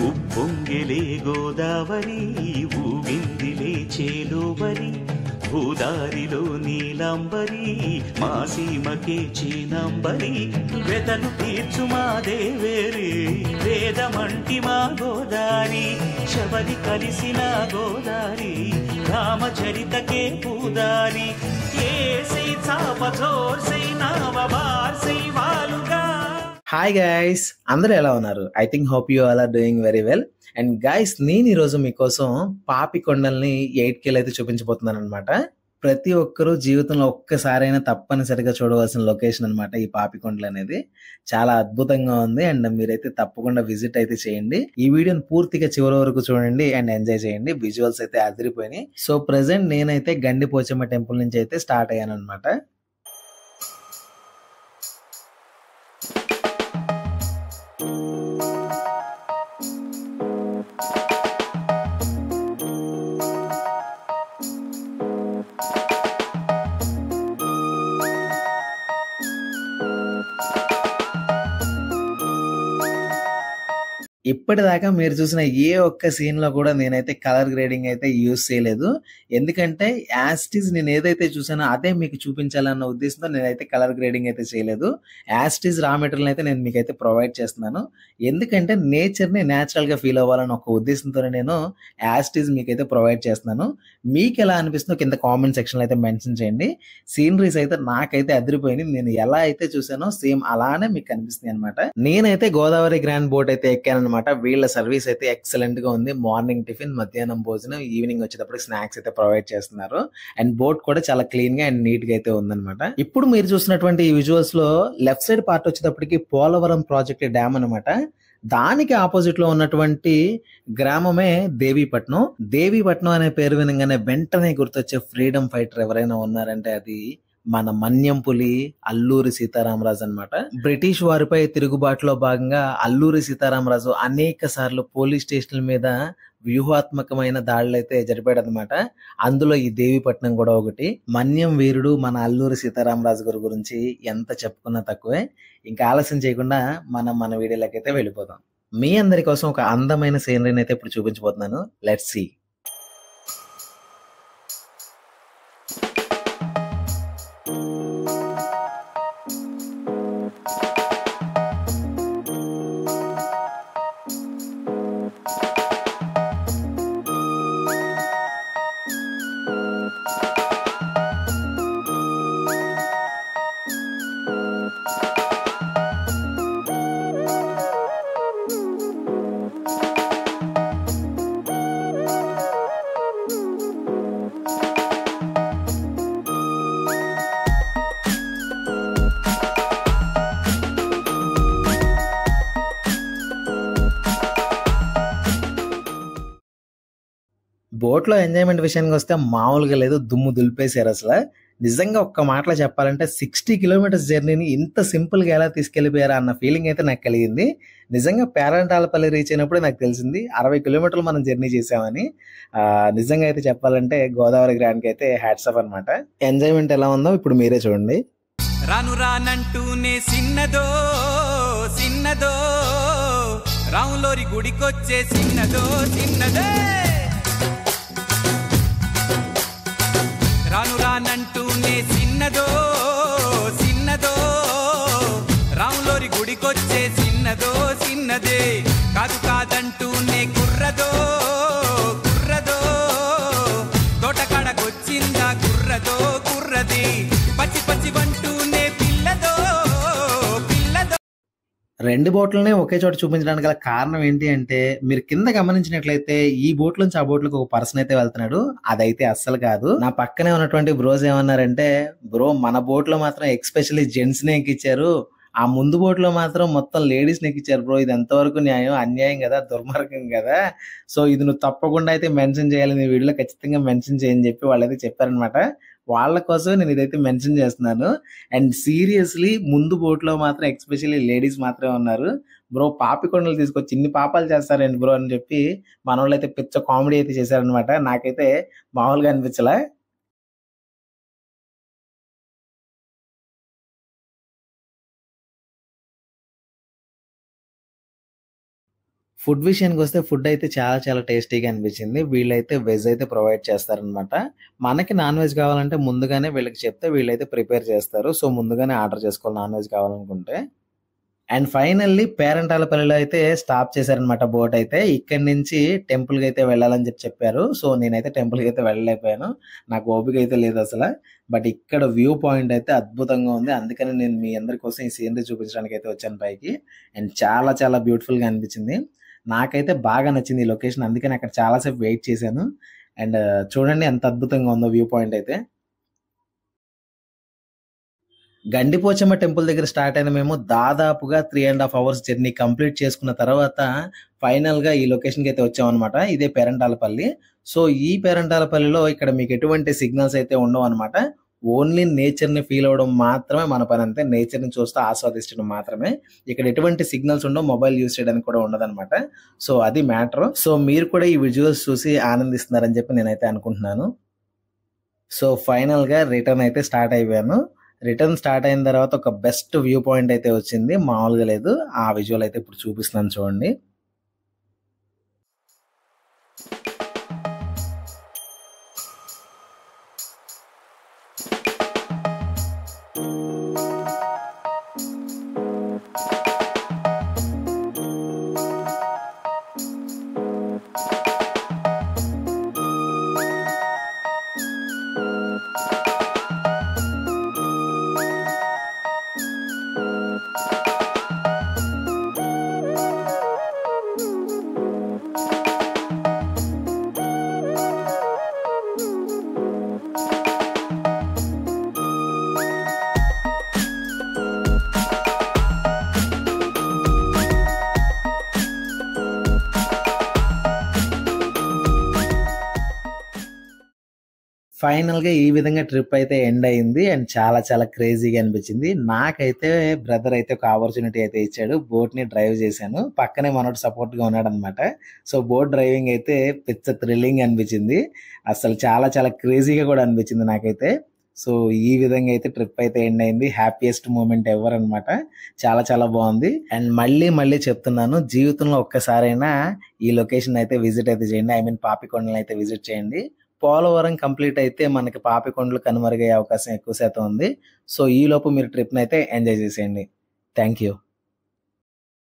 ఉప్పొంగిలే గోదావరి ఊగిందిలే చేలోబరి భూదారిలో నీలంబరి మా సీమకే చీనంబరి వెతలు తీర్చు మా దేవేరి వేదమంటి మా గోదారి శబరి కలిసిన గోదారి రామచరితకే పూదారి ఏసై చాపచోర్ సై నావబార్ సై వాలుగా. హాయ్ గైస్, అందరూ ఎలా ఉన్నారు? I think hope you all are doing very well. And guys, నేను ఈరోజు మీకోసం పాపి కొండల్ని 8Kలో అయితే చూపించబోతున్నాను అనమాట. ప్రతి ఒక్కరూ జీవితంలో ఒక్కసారైనా తప్పనిసరిగా చూడవలసిన లొకేషన్ అనమాట ఈ పాపి కొండలు అనేది. చాలా అద్భుతంగా ఉంది అండ్ మీరైతే తప్పకుండా విజిట్ అయితే చేయండి. ఈ వీడియోని పూర్తిగా చివరి వరకు చూడండి అండ్ ఎంజాయ్ చేయండి. విజువల్స్ అయితే అదిరిపోయినాయి. సో ప్రెసెంట్ నేనైతే గండి పోచమ్మ టెంపుల్ నుంచి అయితే స్టార్ట్ అయ్యాను అనమాట. ఇప్పటిదాకా మీరు చూసిన ఏ ఒక్క సీన్ లో కూడా నేనైతే కలర్ గ్రేడింగ్ అయితే యూజ్ చేయలేదు. ఎందుకంటే యాస్టిజ్ నేను ఏదైతే చూసానో అదే మీకు చూపించాలన్న ఉద్దేశంతో నేనైతే కలర్ గ్రేడింగ్ అయితే చేయలేదు. యాస్టిజ్ రా మెటీరియల్ అయితే నేను మీకైతే ప్రొవైడ్ చేస్తున్నాను. ఎందుకంటే నేచర్ ని న్యాచురల్ గా ఫీల్ అవ్వాలన్న ఒక ఉద్దేశంతో నేను యాస్టిజ్ మీకైతే ప్రొవైడ్ చేస్తున్నాను. మీకు ఎలా అనిపిస్తుందో కింద కామెంట్ సెక్షన్ లో అయితే మెన్షన్ చేయండి. సీనరీస్ అయితే నాకైతే అదిరిపోయింది. నేను ఎలా అయితే చూసానో సేమ్ అలానే మీకు కనిపిస్తుంది అనమాట. నేనైతే గోదావరి గ్రాండ్ బోట్ అయితే ఎక్కాను. వీళ్ళ సర్వీస్ అయితే ఎక్సలెంట్ గా ఉంది. మార్నింగ్ టిఫిన్, మధ్యాహ్నం భోజనం, ఈవినింగ్ వచ్చేటప్పుడు స్నాక్స్ అయితే ప్రొవైడ్ చేస్తున్నారు. అండ్ బోట్ కూడా చాలా క్లీన్ గా అండ్ నీట్ గా అయితే ఉందన్నమాట. ఇప్పుడు మీరు చూసినటువంటి ఈ విజువల్స్ లో లెఫ్ట్ సైడ్ పార్ట్ వచ్చేటప్పటికి పోలవరం ప్రాజెక్ట్ డ్యామ్ అనమాట. దానికి ఆపోజిట్ లో ఉన్నటువంటి గ్రామమే దేవీపట్నం. దేవీపట్నం అనే పేరు వినగానే వెంటనే గుర్తొచ్చే ఫ్రీడమ్ ఫైటర్ ఎవరైనా ఉన్నారంటే అది మన మన్యంపులి అల్లూరి సీతారామరాజు అన్నమాట. బ్రిటిష్ వారిపై తిరుగుబాటులో భాగంగా అల్లూరి సీతారామరాజు అనేక సార్లు పోలీస్ స్టేషన్ల మీద వ్యూహాత్మకమైన దాడులు అయితే జరిపాడు అనమాట. అందులో ఈ దేవీపట్నం కూడా ఒకటి. మన్యం వీరుడు మన అల్లూరి సీతారామరాజు గారి గురించి ఎంత చెప్పుకున్నా తక్కువే. ఇంకా ఆలస్యం చేయకుండా మన వీడియోలోకి అయితే వెళ్ళిపోదాం. మీ అందరి కోసం ఒక అందమైన సీనరీని అయితే ఇప్పుడు చూపించబోతున్నాను. Let's see. బోట్ లో ఎంజాయ్మెంట్ విషయానికి వస్తే మామూలుగా లేదు, దుమ్ము దులిపేశారు అసలు. నిజంగా ఒక్క మాటలో చెప్పాలంటే 60 కిలోమీటర్స్ జర్నీని ఇంత సింపుల్ గా ఎలా తీసుకెళ్లిపోయారా అన్న ఫీలింగ్ అయితే నాకు కలిగింది. నిజంగా పేరంటాలపల్లి రీచ్ అయినప్పుడే నాకు తెలిసింది 60 కిలోమీటర్లు మనం జర్నీ చేసామని. నిజంగా అయితే చెప్పాలంటే గోదావరి గ్రాండ్ కి అయితే హ్యాట్స్ ఆఫ్ అనమాట. ఎంజాయ్మెంట్ ఎలా ఉందో ఇప్పుడు మీరే చూడండి. రాను రానంటూనే సిన్నదో సిన్నదో రాములోరి గుడికొచ్చే సిన్నదో సిన్నదే. రాను రానంటూనే సిన్నదో సిన్నదో రాములోరి గుడికొచ్చే సిన్నదో సిన్నదే. కాదు కాదంటూనే కుర్రదో కుర్రదో తోటకాడకొచ్చిందా కుర్రదో కుర్రది. పచ్చి పచ్చి వంటూనే పిల్లదో పిల్లదో. రెండు బోట్లనే ఒకే చోట చూపించడానికి గల కారణం ఏంటి అంటే, మీరు కింద గమనించినట్లయితే ఈ బోట్ నుంచి ఆ బోట్ లకు ఒక పర్సన్ అయితే వెళ్తున్నాడు. అదైతే అస్సలు కాదు. నా పక్కనే ఉన్నటువంటి బ్రోస్ ఏమన్నారంటే, బ్రో మన బోట్ లో మాత్రం ఎక్స్పెషల్లీ జెంట్స్ నే ఎక్కిచ్చారు, ఆ ముందు బోట్ లో మాత్రం మొత్తం లేడీస్ ని ఎక్కిచ్చారు బ్రో, ఇది ఎంతవరకు న్యాయం, అన్యాయం కదా, దుర్మార్గం కదా. సో ఇది నువ్వు తప్పకుండా అయితే మెన్షన్ చేయాలి, నీ వీడియోలో ఖచ్చితంగా మెన్షన్ చేయని చెప్పి వాళ్ళైతే చెప్పారనమాట. వాళ్ళ కోసం నేను ఇదైతే మెన్షన్ చేస్తున్నాను. అండ్ సీరియస్లీ ముందు బోట్లో మాత్రం ఎక్స్పెషల్లీ లేడీస్ మాత్రమే ఉన్నారు. బ్రో పాపికొండలు తీసుకొచ్చి ఇన్ని పాపాలు చేస్తారండి బ్రో అని చెప్పి మన వాళ్ళు అయితే పిచ్చ కామెడీ అయితే చేశారనమాట. నాకైతే మామూలుగా అనిపించలే. ఫుడ్ విషయానికి వస్తే ఫుడ్ అయితే చాలా చాలా టేస్టీగా అనిపించింది. వీళ్ళైతే వెజ్ అయితే ప్రొవైడ్ చేస్తారనమాట. మనకి నాన్ వెజ్ కావాలంటే ముందుగానే వీళ్ళకి చెప్తే వీళ్ళైతే ప్రిపేర్ చేస్తారు. సో ముందుగానే ఆర్డర్ చేసుకోవాలి నాన్ వెజ్ కావాలనుకుంటే. అండ్ ఫైనల్లీ పేరంటాలపల్లిలో అయితే స్టాప్ చేశారనమాట బోట్ అయితే. ఇక్కడి నుంచి టెంపుల్కి అయితే వెళ్ళాలని చెప్పారు. సో నేనైతే టెంపుల్కి అయితే వెళ్ళలేకపోయాను, నాకు ఓపిక అయితే లేదు అసలు. బట్ ఇక్కడ వ్యూ పాయింట్ అయితే అద్భుతంగా ఉంది. అందుకని నేను మీ అందరి కోసం ఈ సీనరీ చూపించడానికి అయితే వచ్చాను పైకి. అండ్ చాలా చాలా బ్యూటిఫుల్గా అనిపించింది. నాకైతే బాగా నచ్చింది ఈ లొకేషన్, అందుకని అక్కడ చాలాసేపు వెయిట్ చేశాను. అండ్ చూడండి ఎంత అద్భుతంగా ఉందో వ్యూ పాయింట్ అయితే. గండిపోచమ్మ టెంపుల్ దగ్గర స్టార్ట్ అయిన మేము దాదాపుగా 3.5 hours జర్నీ కంప్లీట్ చేసుకున్న తర్వాత ఫైనల్గా ఈ లొకేషన్కి అయితే వచ్చామన్నమాట. ఇదే పేరంటాలపల్లి. సో ఈ పేరంటాలపల్లిలో ఇక్కడ మీకు ఎటువంటి సిగ్నల్స్ అయితే ఉండవు అనమాట. ఓన్లీ నేచర్ని ఫీల్ అవ్వడం మాత్రమే మన పని, అంతే. నేచర్ని చూస్తూ ఆస్వాదించడం మాత్రమే. ఇక్కడ ఎటువంటి సిగ్నల్స్ ఉండవు, మొబైల్ యూజ్ చేయడానికి కూడా ఉండదు అనమాట. సో అది మ్యాటర్. సో మీరు కూడా ఈ విజువల్స్ చూసి ఆనందిస్తున్నారని చెప్పి నేనైతే అనుకుంటున్నాను. సో ఫైనల్గా రిటర్న్ అయితే స్టార్ట్ అయిపోయాను. రిటర్న్ స్టార్ట్ అయిన తర్వాత ఒక బెస్ట్ వ్యూ పాయింట్ అయితే వచ్చింది, మామూలుగా లేదు. ఆ విజువల్ అయితే ఇప్పుడు చూపిస్తున్నాను చూడండి. ఫైనల్గా ఈ విధంగా ట్రిప్ అయితే ఎండ్ అయింది. అండ్ చాలా చాలా క్రేజీగా అనిపించింది. నాకైతే బ్రదర్ అయితే ఒక ఆపర్చునిటీ అయితే ఇచ్చాడు, బోట్ని డ్రైవ్ చేశాను. పక్కనే మనోడు సపోర్ట్గా ఉన్నాడు అనమాట. సో బోట్ డ్రైవింగ్ అయితే పిచ్చ థ్రిల్లింగ్ అనిపించింది. అసలు చాలా చాలా క్రేజీగా కూడా అనిపించింది నాకైతే. సో ఈ విధంగా అయితే ట్రిప్ అయితే ఎండ్ అయింది. హ్యాపీయెస్ట్ మూమెంట్ ఎవర్ అనమాట. చాలా చాలా బాగుంది. అండ్ మళ్ళీ మళ్ళీ చెప్తున్నాను, జీవితంలో ఒక్కసారైనా ఈ లొకేషన్ అయితే విజిట్ అయితే చేయండి. ఐ మీన్ పాపికొండలు అయితే విజిట్ చేయండి. పోలవరం కంప్లీట్ అయితే మనకి పాపికొండలు కనుమరుగయ్యే అవకాశం ఎక్కువ శాతం ఉంది. సో ఈ లోపు మీరు ట్రిప్ని అయితే ఎంజాయ్ చేసేయండి. Thank you.